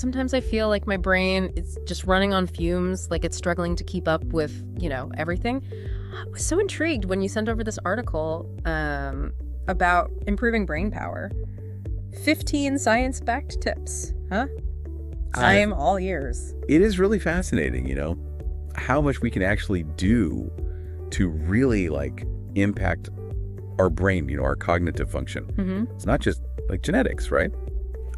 sometimes I feel like my brain is just running on fumes, like it's struggling to keep up with, everything. I was so intrigued when you sent over this article about improving brain power. 15 science-backed tips, huh? I am all ears. It is really fascinating, how much we can actually do to really impact our brain, our cognitive function. It's not just like genetics, right?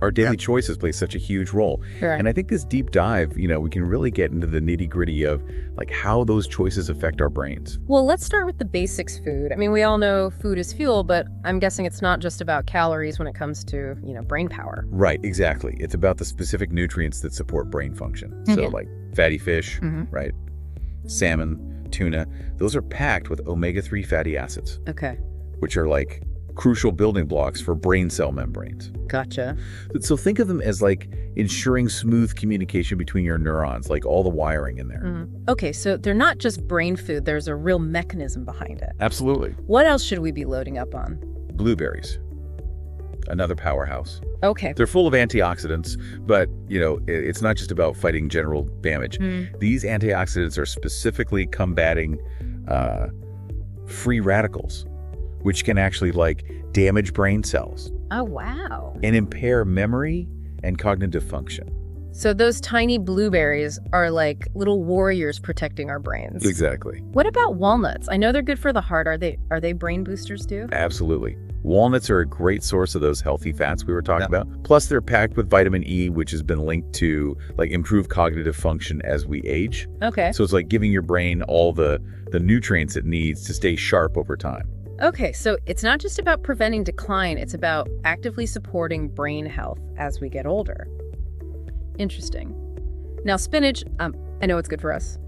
Our daily choices play such a huge role. Sure. And I think this deep dive, we can really get into the nitty-gritty of how those choices affect our brains. Well, let's start with the basics food. I mean, we all know food is fuel, but I'm guessing it's not just about calories when it comes to, brain power. Right, exactly. It's about the specific nutrients that support brain function. So like fatty fish, right? Salmon, tuna, those are packed with omega-3 fatty acids. Okay. Which are crucial building blocks for brain cell membranes. Gotcha. So think of them as ensuring smooth communication between your neurons, all the wiring in there. Okay, so they're not just brain food, there's a real mechanism behind it. Absolutely. What else should we be loading up on? Blueberries. Another powerhouse. Okay. They're full of antioxidants, but, it's not just about fighting general damage. These antioxidants are specifically combating free radicals, which can actually damage brain cells. Oh, wow. And impair memory and cognitive function. So those tiny blueberries are like little warriors protecting our brains. Exactly. What about walnuts? I know they're good for the heart. Are they brain boosters too? Absolutely. Walnuts are a great source of those healthy fats we were talking about. Plus, they're packed with vitamin E, which has been linked to improved cognitive function as we age. Okay. So it's giving your brain all the nutrients it needs to stay sharp over time. Okay, so it's not just about preventing decline, it's about actively supporting brain health as we get older. Interesting. Now, spinach, I know it's good for us,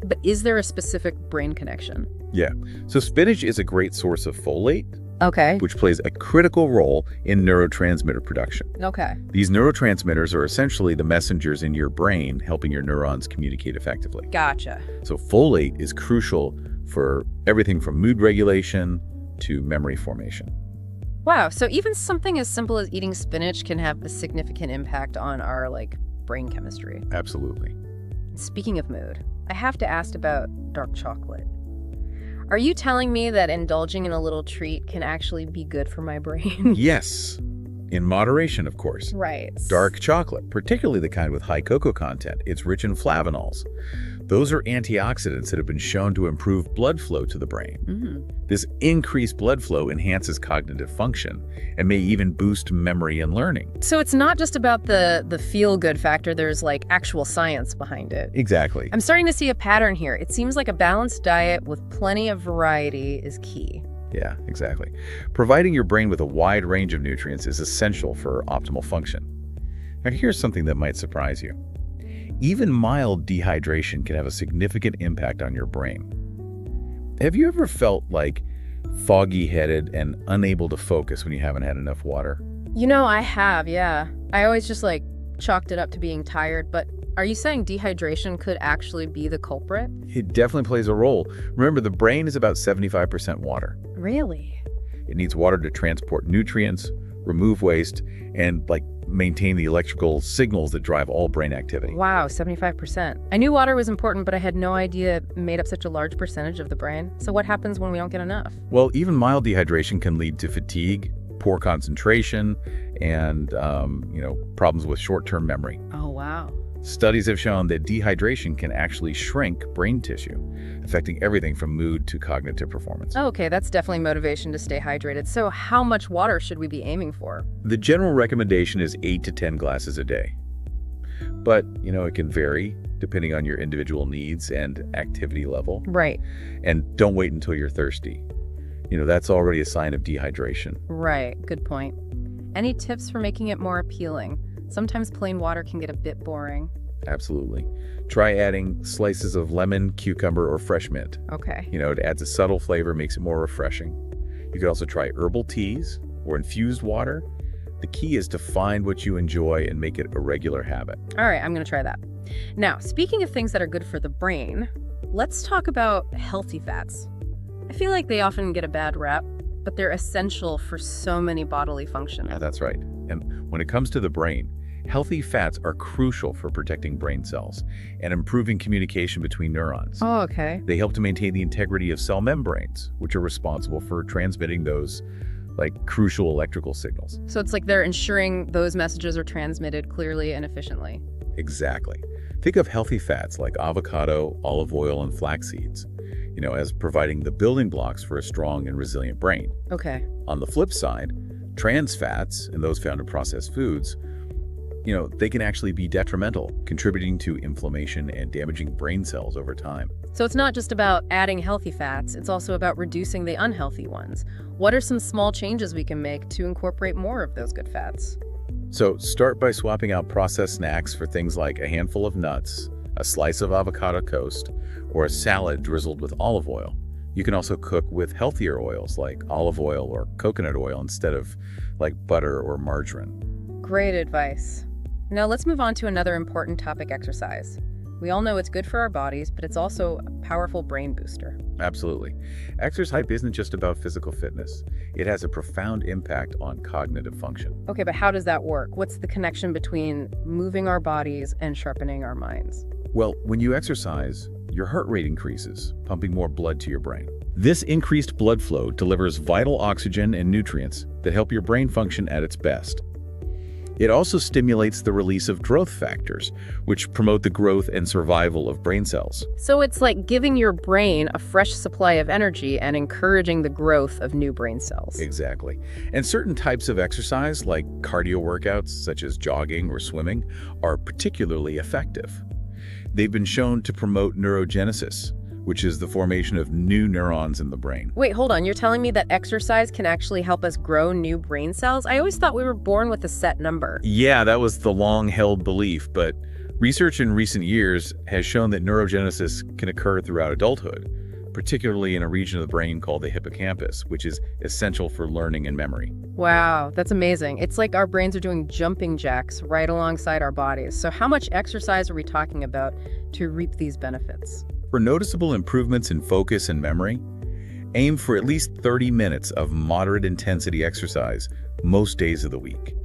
but is there a specific brain connection? Yeah. So spinach is a great source of folate, okay, which plays a critical role in neurotransmitter production. Okay. These neurotransmitters are essentially the messengers in your brain helping your neurons communicate effectively. Gotcha. So folate is crucial for everything from mood regulation to memory formation. Wow, so even something as simple as eating spinach can have a significant impact on our brain chemistry. Absolutely. Speaking of mood, I have to ask about dark chocolate. Are you telling me that indulging in a little treat can actually be good for my brain? Yes. In moderation, of course. Right. Dark chocolate, particularly the kind with high cocoa content, it's rich in flavonols. Those are antioxidants that have been shown to improve blood flow to the brain. This increased blood flow enhances cognitive function and may even boost memory and learning. So it's not just about the feel-good factor, there's actual science behind it. Exactly. I'm starting to see a pattern here. It seems like a balanced diet with plenty of variety is key. Yeah, exactly. Providing your brain with a wide range of nutrients is essential for optimal function. Now, here's something that might surprise you. Even mild dehydration can have a significant impact on your brain. Have you ever felt foggy-headed and unable to focus when you haven't had enough water? I have, yeah. I always just chalked it up to being tired, but are you saying dehydration could actually be the culprit? It definitely plays a role. Remember, the brain is about 75% water. Really? It needs water to transport nutrients, remove waste, and maintain the electrical signals that drive all brain activity. Wow, 75%. I knew water was important, but I had no idea it made up such a large percentage of the brain. So what happens when we don't get enough? Well, even mild dehydration can lead to fatigue, poor concentration, and problems with short-term memory. Oh, wow. Studies have shown that dehydration can actually shrink brain tissue, affecting everything from mood to cognitive performance. Oh, okay, that's definitely motivation to stay hydrated. So how much water should we be aiming for? The general recommendation is 8 to 10 glasses a day. But, it can vary depending on your individual needs and activity level. Right. And don't wait until you're thirsty. That's already a sign of dehydration. Right, good point. Any tips for making it more appealing? Sometimes plain water can get a bit boring. Absolutely. Try adding slices of lemon, cucumber, or fresh mint. Okay. It adds a subtle flavor, makes it more refreshing. You could also try herbal teas or infused water. The key is to find what you enjoy and make it a regular habit. All right, I'm going to try that. Now, speaking of things that are good for the brain, let's talk about healthy fats. I feel like they often get a bad rep, but they're essential for so many bodily functions. Yeah, that's right. And when it comes to the brain, Healthy fats are crucial for protecting brain cells and improving communication between neurons. Oh, okay. They help to maintain the integrity of cell membranes, which are responsible for transmitting those crucial electrical signals. So it's like they're ensuring those messages are transmitted clearly and efficiently. Exactly. Think of healthy fats like avocado, olive oil, and flax seeds, as providing the building blocks for a strong and resilient brain. Okay. On the flip side, trans fats, and those found in processed foods, they can actually be detrimental, contributing to inflammation and damaging brain cells over time. So it's not just about adding healthy fats, it's also about reducing the unhealthy ones. What are some small changes we can make to incorporate more of those good fats? So start by swapping out processed snacks for things like a handful of nuts, a slice of avocado toast, or a salad drizzled with olive oil. You can also cook with healthier oils like olive oil or coconut oil instead of butter or margarine. Great advice. Now let's move on to another important topic: exercise. We all know it's good for our bodies, but it's also a powerful brain booster. Absolutely. Exercise isn't just about physical fitness. It has a profound impact on cognitive function. Okay, but how does that work? What's the connection between moving our bodies and sharpening our minds? Well, when you exercise, your heart rate increases, pumping more blood to your brain. This increased blood flow delivers vital oxygen and nutrients that help your brain function at its best. It also stimulates the release of growth factors, which promote the growth and survival of brain cells. So it's like giving your brain a fresh supply of energy and encouraging the growth of new brain cells. Exactly. And certain types of exercise, like cardio workouts, such as jogging or swimming, are particularly effective. They've been shown to promote neurogenesis, which is the formation of new neurons in the brain. Wait, hold on. You're telling me that exercise can actually help us grow new brain cells? I always thought we were born with a set number. Yeah, that was the long-held belief, but research in recent years has shown that neurogenesis can occur throughout adulthood, particularly in a region of the brain called the hippocampus, which is essential for learning and memory. Wow, that's amazing. It's like our brains are doing jumping jacks right alongside our bodies. So how much exercise are we talking about to reap these benefits? For noticeable improvements in focus and memory, aim for at least 30 minutes of moderate intensity exercise most days of the week.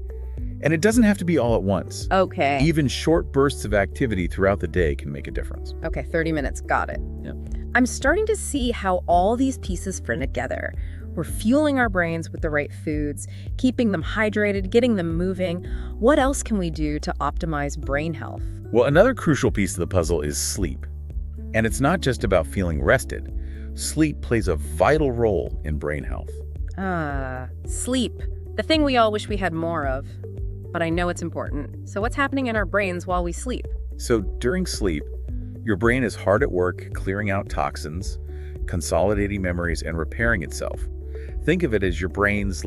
And it doesn't have to be all at once. Okay. Even short bursts of activity throughout the day can make a difference. Okay, 30 minutes. Got it. Yep. I'm starting to see how all these pieces fit together. We're fueling our brains with the right foods, keeping them hydrated, getting them moving. What else can we do to optimize brain health? Well, another crucial piece of the puzzle is sleep. And it's not just about feeling rested. Sleep plays a vital role in brain health. Sleep. The thing we all wish we had more of. But I know it's important. So what's happening in our brains while we sleep? So during sleep, your brain is hard at work clearing out toxins, consolidating memories, and repairing itself. Think of it as your brain's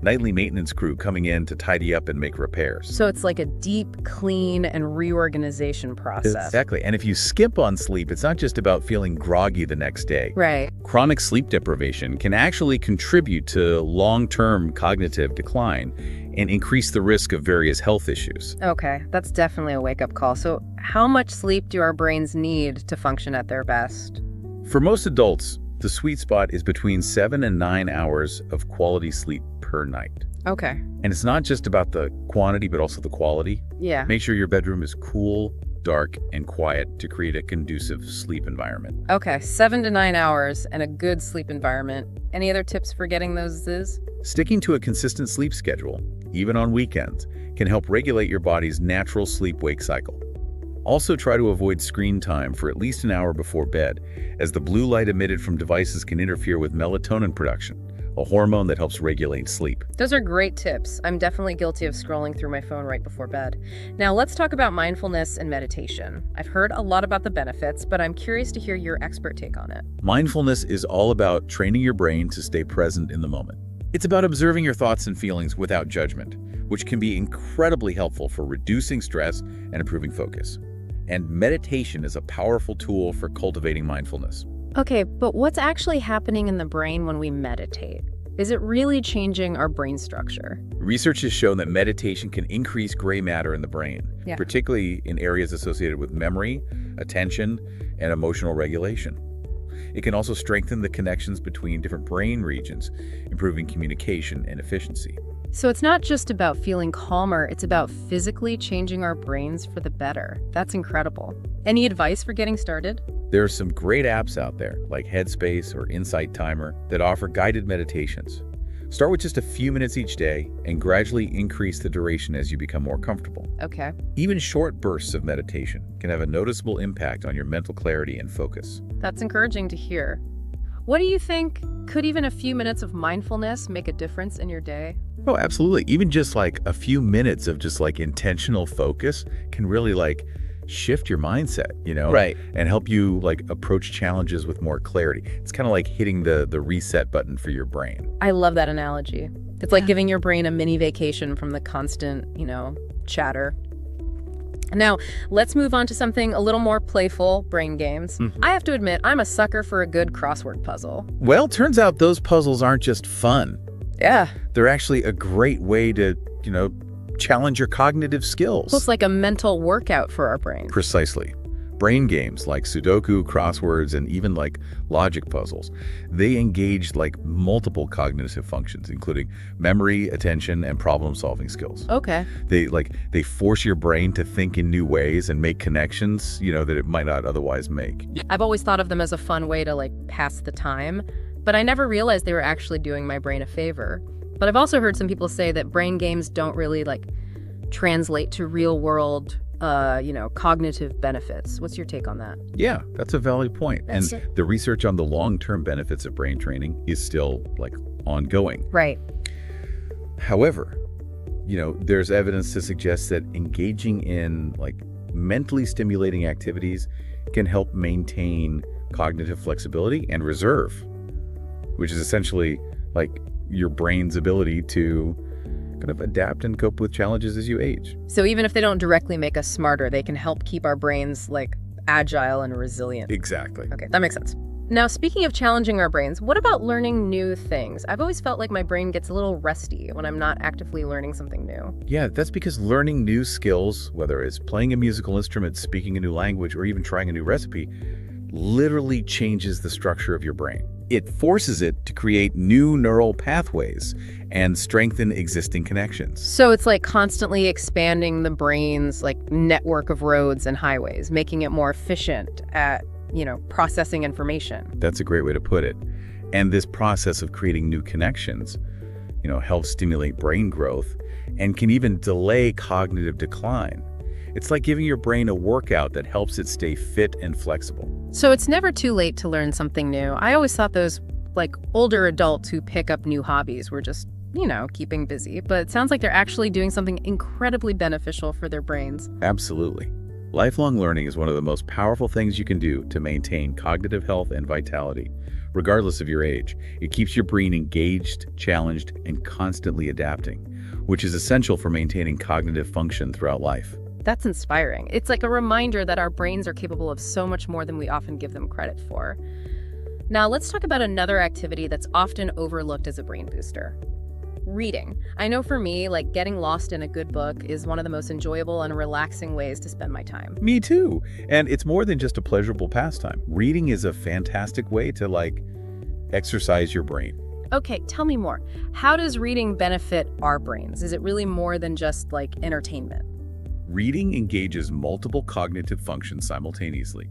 nightly maintenance crew coming in to tidy up and make repairs. So it's like a deep clean and reorganization process. Exactly. And if you skip on sleep, it's not just about feeling groggy the next day. Right. Chronic sleep deprivation can actually contribute to long-term cognitive decline and increase the risk of various health issues. Okay, that's definitely a wake-up call. So how much sleep do our brains need to function at their best? For most adults, the sweet spot is between 7 and 9 hours of quality sleep per night. Okay. And it's not just about the quantity, but also the quality. Yeah. Make sure your bedroom is cool, dark, and quiet to create a conducive sleep environment. Okay, 7 to 9 hours and a good sleep environment. Any other tips for getting those Z's? Sticking to a consistent sleep schedule, even on weekends, can help regulate your body's natural sleep-wake cycle. Also try to avoid screen time for at least an hour before bed, as the blue light emitted from devices can interfere with melatonin production, a hormone that helps regulate sleep. Those are great tips. I'm definitely guilty of scrolling through my phone right before bed. Now let's talk about mindfulness and meditation. I've heard a lot about the benefits, but I'm curious to hear your expert take on it. Mindfulness is all about training your brain to stay present in the moment. It's about observing your thoughts and feelings without judgment, which can be incredibly helpful for reducing stress and improving focus. And meditation is a powerful tool for cultivating mindfulness. Okay, but what's actually happening in the brain when we meditate? Is it really changing our brain structure? Research has shown that meditation can increase gray matter in the brain, particularly in areas associated with memory, attention, and emotional regulation. It can also strengthen the connections between different brain regions, improving communication and efficiency. So it's not just about feeling calmer, it's about physically changing our brains for the better. That's incredible. Any advice for getting started? There are some great apps out there, like Headspace or Insight Timer, that offer guided meditations. Start with just a few minutes each day and gradually increase the duration as you become more comfortable. Okay. Even short bursts of meditation can have a noticeable impact on your mental clarity and focus. That's encouraging to hear. What do you think? Could even a few minutes of mindfulness make a difference in your day? Oh, absolutely. Even just like a few minutes of just like intentional focus can really like shift your mindset, Right. and help you like approach challenges with more clarity. It's kind of like hitting the reset button for your brain. I love that analogy. It's like giving your brain a mini vacation from the constant, chatter. Now, let's move on to something a little more playful, brain games. I have to admit, I'm a sucker for a good crossword puzzle. Well, turns out those puzzles aren't just fun. Yeah. They're actually a great way to, challenge your cognitive skills. Well, it's like a mental workout for our brains. Precisely. Brain games like Sudoku, crosswords, and even like logic puzzles, they engage like multiple cognitive functions, including memory, attention, and problem-solving skills. Okay. They force your brain to think in new ways and make connections, that it might not otherwise make. I've always thought of them as a fun way to like pass the time, but I never realized they were actually doing my brain a favor. But I've also heard some people say that brain games don't really like translate to real world cognitive benefits. What's your take on that? Yeah, that's a valid point. And the research on the long-term benefits of brain training is still like ongoing. Right. However, there's evidence to suggest that engaging in like mentally stimulating activities can help maintain cognitive flexibility and reserve, which is essentially like your brain's ability to kind of adapt and cope with challenges as you age. So even if they don't directly make us smarter, they can help keep our brains like agile and resilient. Exactly. Okay, that makes sense. Now, speaking of challenging our brains, what about learning new things? I've always felt like my brain gets a little rusty when I'm not actively learning something new. Yeah, that's because learning new skills, whether it's playing a musical instrument, speaking a new language, or even trying a new recipe, literally changes the structure of your brain. It forces it to create new neural pathways and strengthen existing connections. So it's like constantly expanding the brain's like network of roads and highways, making it more efficient at, processing information. That's a great way to put it. And this process of creating new connections, helps stimulate brain growth and can even delay cognitive decline. It's like giving your brain a workout that helps it stay fit and flexible. So it's never too late to learn something new. I always thought those like older adults who pick up new hobbies were just, keeping busy. But it sounds like they're actually doing something incredibly beneficial for their brains. Absolutely. Lifelong learning is one of the most powerful things you can do to maintain cognitive health and vitality, regardless of your age. It keeps your brain engaged, challenged, and constantly adapting, which is essential for maintaining cognitive function throughout life. That's inspiring. It's like a reminder that our brains are capable of so much more than we often give them credit for. Now, let's talk about another activity that's often overlooked as a brain booster. Reading. I know for me, like getting lost in a good book is one of the most enjoyable and relaxing ways to spend my time. Me too. And it's more than just a pleasurable pastime. Reading is a fantastic way to exercise your brain. Okay, tell me more. How does reading benefit our brains? Is it really more than just entertainment? Reading engages multiple cognitive functions simultaneously.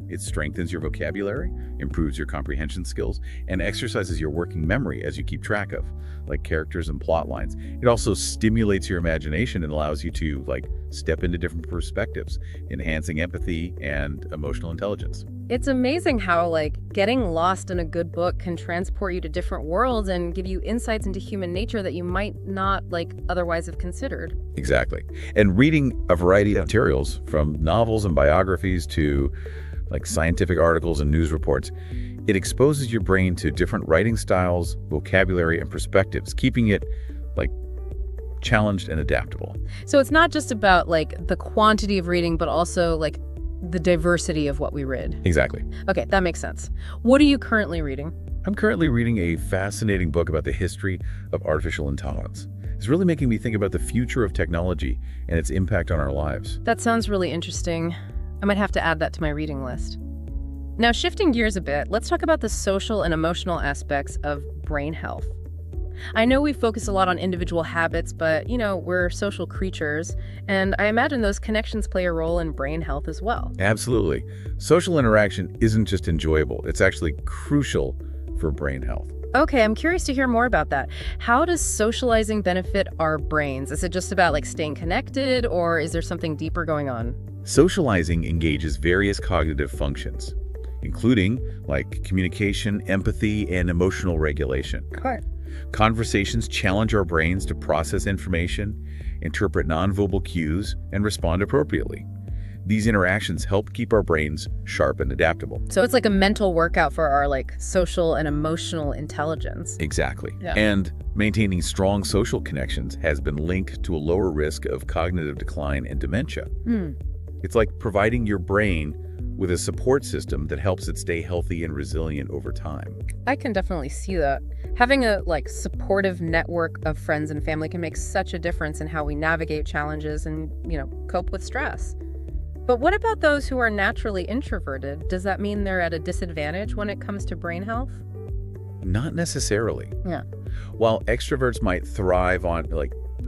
It strengthens your vocabulary, improves your comprehension skills, and exercises your working memory as you keep track of, like characters and plot lines. It also stimulates your imagination and allows you to, step into different perspectives, enhancing empathy and emotional intelligence. It's amazing how, getting lost in a good book can transport you to different worlds and give you insights into human nature that you might not, otherwise have considered. Exactly. And reading a variety of materials, from novels and biographies to scientific articles and news reports, it exposes your brain to different writing styles, vocabulary, and perspectives, keeping it challenged and adaptable. So it's not just about the quantity of reading, but also the diversity of what we read. Exactly. Okay, that makes sense. What are you currently reading? I'm currently reading a fascinating book about the history of artificial intelligence. It's really making me think about the future of technology and its impact on our lives. That sounds really interesting. I might have to add that to my reading list. Now, shifting gears a bit, let's talk about the social and emotional aspects of brain health. I know we focus a lot on individual habits, but, we're social creatures, and I imagine those connections play a role in brain health as well. Absolutely. Social interaction isn't just enjoyable, it's actually crucial for brain health. Okay, I'm curious to hear more about that. How does socializing benefit our brains? Is it just about staying connected, or is there something deeper going on? Socializing engages various cognitive functions, including communication, empathy, and emotional regulation. Okay. Conversations challenge our brains to process information, interpret nonverbal cues, and respond appropriately. These interactions help keep our brains sharp and adaptable. So it's like a mental workout for our social and emotional intelligence. Exactly. Yeah. And maintaining strong social connections has been linked to a lower risk of cognitive decline and dementia. It's like providing your brain with a support system that helps it stay healthy and resilient over time. I can definitely see that. Having a supportive network of friends and family can make such a difference in how we navigate challenges and, cope with stress. But what about those who are naturally introverted? Does that mean they're at a disadvantage when it comes to brain health? Not necessarily. Yeah. While extroverts might thrive on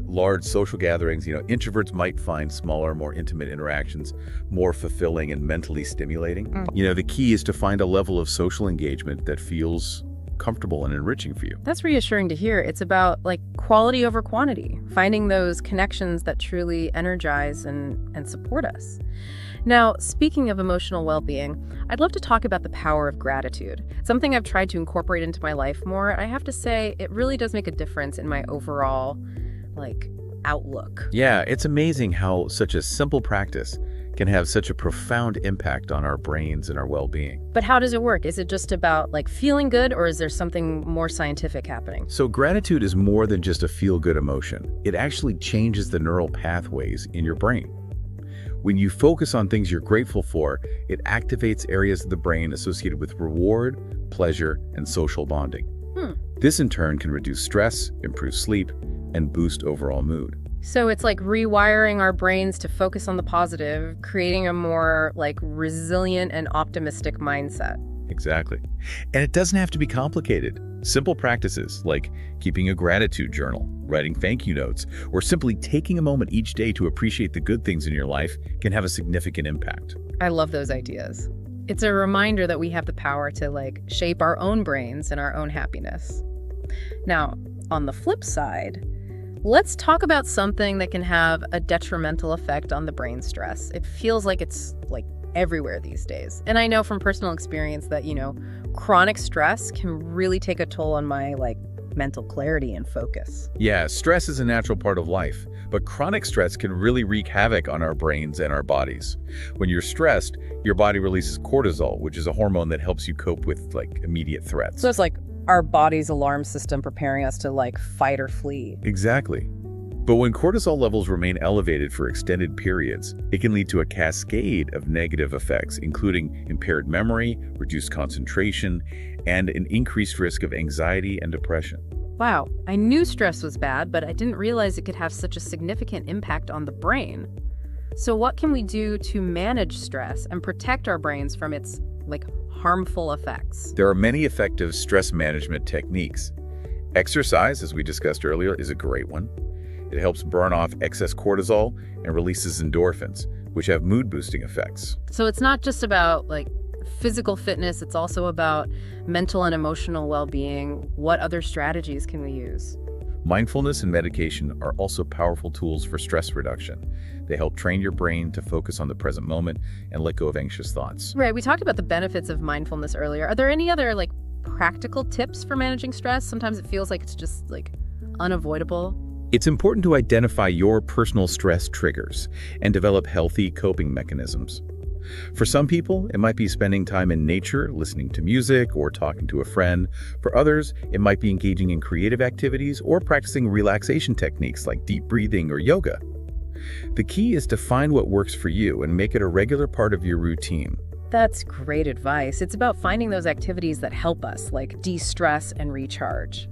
large social gatherings, introverts might find smaller, more intimate interactions more fulfilling and mentally stimulating. The key is to find a level of social engagement that feels comfortable and enriching for you. That's reassuring to hear. It's about quality over quantity, finding those connections that truly energize and support us. Now, speaking of emotional well-being, I'd love to talk about the power of gratitude. Something I've tried to incorporate into my life more. I have to say, it really does make a difference in my overall outlook. Yeah, it's amazing how such a simple practice can have such a profound impact on our brains and our well-being. But how does it work? Is it just about feeling good, or is there something more scientific happening? So gratitude is more than just a feel-good emotion. It actually changes the neural pathways in your brain. When you focus on things you're grateful for, it activates areas of the brain associated with reward, pleasure, and social bonding. This in turn can reduce stress, improve sleep, and boost overall mood. So it's like rewiring our brains to focus on the positive, creating a more resilient and optimistic mindset. Exactly. And it doesn't have to be complicated. Simple practices like keeping a gratitude journal, writing thank you notes, or simply taking a moment each day to appreciate the good things in your life can have a significant impact. I love those ideas. It's a reminder that we have the power to shape our own brains and our own happiness. Now, on the flip side, let's talk about something that can have a detrimental effect on the brain stress. It feels like it's everywhere these days. And I know from personal experience that, chronic stress can really take a toll on my mental clarity and focus. Yeah, stress is a natural part of life, but chronic stress can really wreak havoc on our brains and our bodies. When you're stressed, your body releases cortisol, which is a hormone that helps you cope with immediate threats. So it's our body's alarm system preparing us to fight or flee. Exactly. But when cortisol levels remain elevated for extended periods, it can lead to a cascade of negative effects, including impaired memory, reduced concentration, and an increased risk of anxiety and depression. Wow, I knew stress was bad, but I didn't realize it could have such a significant impact on the brain. So what can we do to manage stress and protect our brains from its harmful effects? There are many effective stress management techniques. Exercise, as we discussed earlier, is a great one. It helps burn off excess cortisol and releases endorphins, which have mood-boosting effects. So it's not just about physical fitness, it's also about mental and emotional well-being. What other strategies can we use? Mindfulness and meditation are also powerful tools for stress reduction. They help train your brain to focus on the present moment and let go of anxious thoughts. Right, we talked about the benefits of mindfulness earlier. Are there any other practical tips for managing stress? Sometimes it feels like it's just unavoidable. It's important to identify your personal stress triggers and develop healthy coping mechanisms. For some people, it might be spending time in nature, listening to music, or talking to a friend. For others, it might be engaging in creative activities or practicing relaxation techniques like deep breathing or yoga. The key is to find what works for you and make it a regular part of your routine. That's great advice. It's about finding those activities that help us, de-stress and recharge.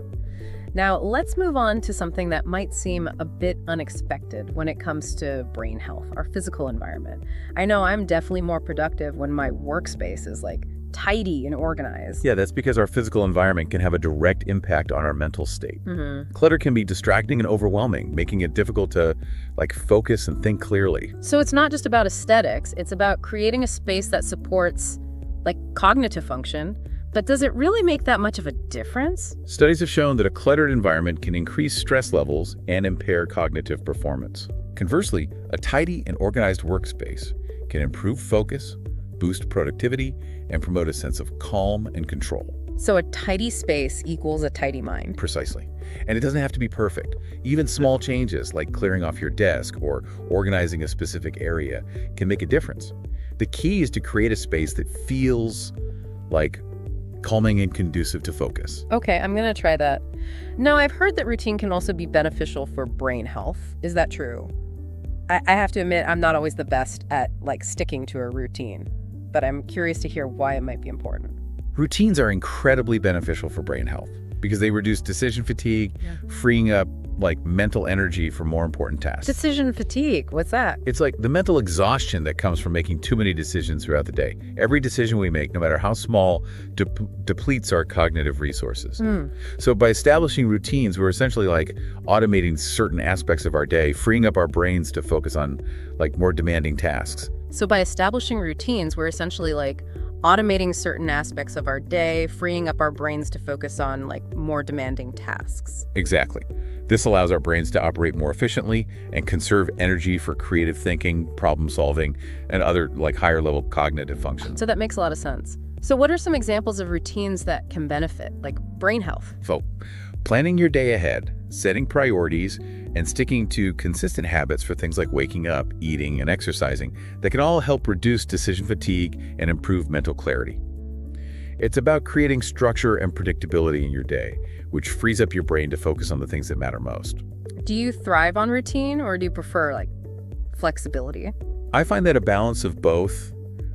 Now, let's move on to something that might seem a bit unexpected when it comes to brain health, our physical environment. I know I'm definitely more productive when my workspace is tidy and organized. Yeah, that's because our physical environment can have a direct impact on our mental state. Mm-hmm. Clutter can be distracting and overwhelming, making it difficult to focus and think clearly. So it's not just about aesthetics, it's about creating a space that supports cognitive function. But does it really make that much of a difference? Studies have shown that a cluttered environment can increase stress levels and impair cognitive performance. Conversely, a tidy and organized workspace can improve focus, boost productivity, and promote a sense of calm and control. So a tidy space equals a tidy mind. Precisely. And it doesn't have to be perfect. Even small changes like clearing off your desk or organizing a specific area can make a difference. The key is to create a space that feels calming and conducive to focus. Okay, I'm going to try that. Now, I've heard that routine can also be beneficial for brain health. Is that true? I have to admit, I'm not always the best at sticking to a routine, but I'm curious to hear why it might be important. Routines are incredibly beneficial for brain health because they reduce decision fatigue, freeing up mental energy for more important tasks. Decision fatigue, what's that? It's the mental exhaustion that comes from making too many decisions throughout the day. Every decision we make, no matter how small, depletes our cognitive resources. So by establishing routines, we're essentially automating certain aspects of our day, freeing up our brains to focus on more demanding tasks. So by establishing routines, we're essentially automating certain aspects of our day, freeing up our brains to focus on more demanding tasks. Exactly. This allows our brains to operate more efficiently and conserve energy for creative thinking, problem solving, and other higher level cognitive functions. So that makes a lot of sense. So what are some examples of routines that can benefit, brain health? So planning your day ahead, setting priorities, and sticking to consistent habits for things like waking up, eating, and exercising that can all help reduce decision fatigue and improve mental clarity. It's about creating structure and predictability in your day, which frees up your brain to focus on the things that matter most. Do you thrive on routine or do you prefer flexibility? I find that a balance of both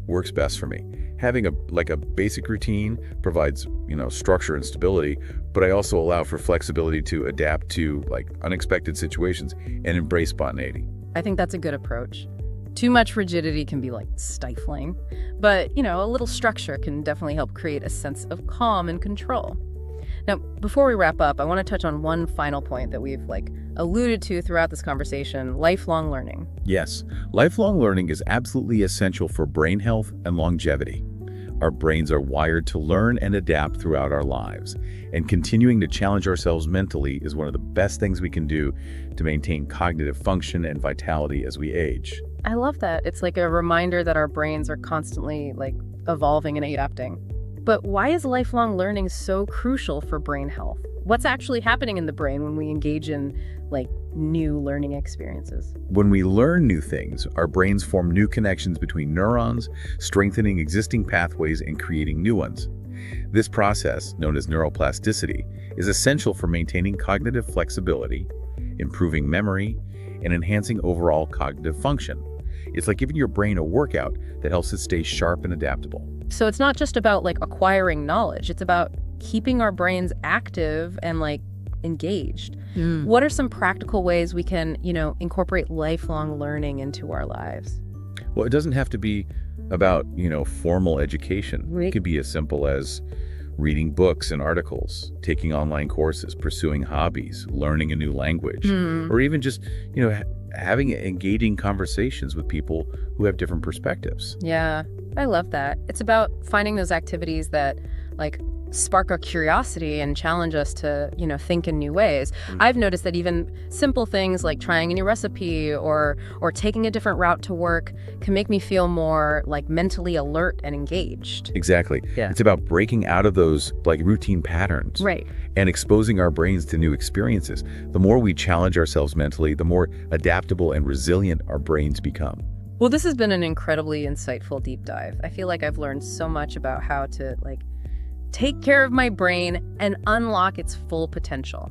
works best for me. Having a basic routine provides, structure and stability, but I also allow for flexibility to adapt to unexpected situations and embrace spontaneity. I think that's a good approach. Too much rigidity can be stifling, but a little structure can definitely help create a sense of calm and control. Now, before we wrap up, I want to touch on one final point that we've alluded to throughout this conversation: lifelong learning. Yes, lifelong learning is absolutely essential for brain health and longevity. Our brains are wired to learn and adapt throughout our lives, and continuing to challenge ourselves mentally is one of the best things we can do to maintain cognitive function and vitality as we age. I love that. It's a reminder that our brains are constantly evolving and adapting. But why is lifelong learning so crucial for brain health? What's actually happening in the brain when we engage in new learning experiences? When we learn new things, our brains form new connections between neurons, strengthening existing pathways and creating new ones. This process, known as neuroplasticity, is essential for maintaining cognitive flexibility, improving memory, and enhancing overall cognitive function. It's like giving your brain a workout that helps it stay sharp and adaptable. So it's not just about acquiring knowledge, it's about keeping our brains active and engaged. What are some practical ways we can, incorporate lifelong learning into our lives? Well, it doesn't have to be about, formal education. It could be as simple as reading books and articles, taking online courses, pursuing hobbies, learning a new language, or even just, having engaging conversations with people who have different perspectives. Yeah, I love that. It's about finding those activities that spark our curiosity and challenge us to, think in new ways. I've noticed that even simple things like trying a new recipe or taking a different route to work can make me feel more mentally alert and engaged. Exactly. Yeah. It's about breaking out of those routine patterns. Right. And exposing our brains to new experiences. The more we challenge ourselves mentally, the more adaptable and resilient our brains become. Well, this has been an incredibly insightful deep dive. I feel like I've learned so much about how to take care of my brain and unlock its full potential.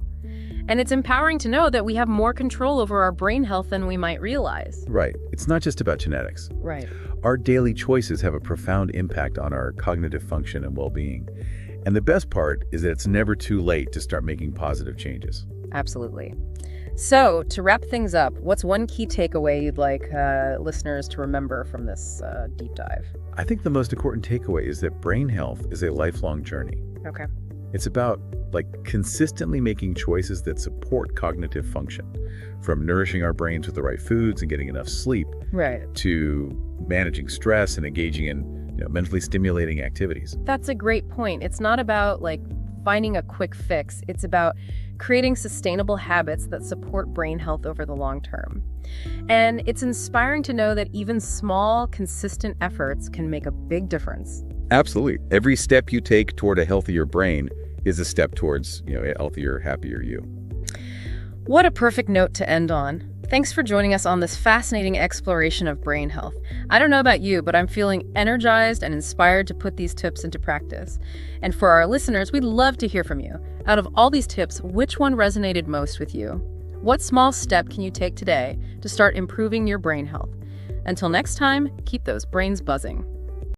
And it's empowering to know that we have more control over our brain health than we might realize. Right. It's not just about genetics. Right. Our daily choices have a profound impact on our cognitive function and well-being. And the best part is that it's never too late to start making positive changes. Absolutely. So, to wrap things up, what's one key takeaway you'd like listeners to remember from this deep dive? I think the most important takeaway is that brain health is a lifelong journey. Okay. It's about consistently making choices that support cognitive function, from nourishing our brains with the right foods and getting enough sleep, Right. to managing stress and engaging in mentally stimulating activities. That's a great point. It's not about finding a quick fix. It's about creating sustainable habits that support brain health over the long term. And it's inspiring to know that even small, consistent efforts can make a big difference. Absolutely. Every step you take toward a healthier brain is a step towards, a healthier, happier you. What a perfect note to end on. Thanks for joining us on this fascinating exploration of brain health. I don't know about you, but I'm feeling energized and inspired to put these tips into practice. And for our listeners, we'd love to hear from you. Out of all these tips, which one resonated most with you? What small step can you take today to start improving your brain health? Until next time, keep those brains buzzing.